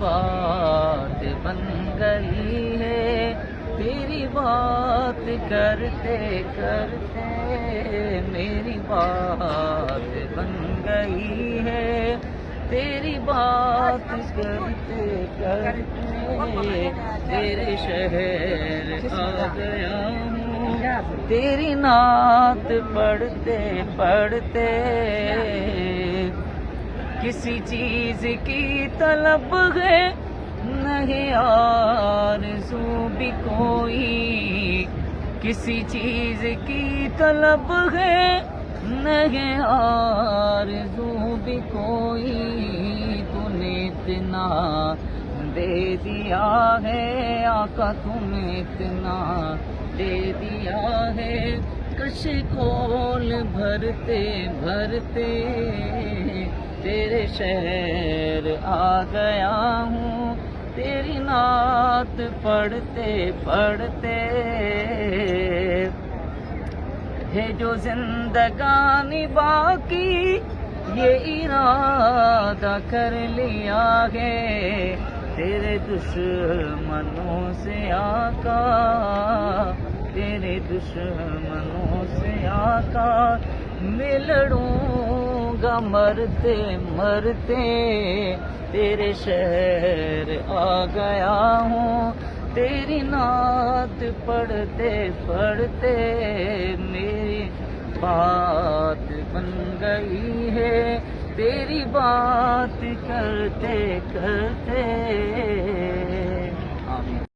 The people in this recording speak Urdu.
بات بن گئی ہے، تیری بات کرتے کرتے میری بات بن گئی ہے، تیری بات کرتے کرتے تیرے شہر آ گیا ہوں، تیری نعت پڑھتے پڑھتے کسی چیز کی طلب ہے نہیں آرزو بھی کوئی، کسی چیز کی طلب ہے نہیں آرزو بھی کوئی، تو نے اتنا دے دیا ہے آقا، تم نے اتنا دے دیا ہے، کش کھول بھرتے بھرتے تیرے شہر آ گیا ہوں، تیری نعت پڑھتے پڑھتے ہے جو زندگانی باقی یہ ارادہ کر لیا ہے، تیرے دشمنوں سے آقا، تیرے دشمنوں سے آقا میں لڑوں گا مرتے مرتے، تیرے شہر آ گیا ہوں، تیری نعت پڑھتے پڑھتے میری بات بن گئی ہے، تیری بات کرتے کرتے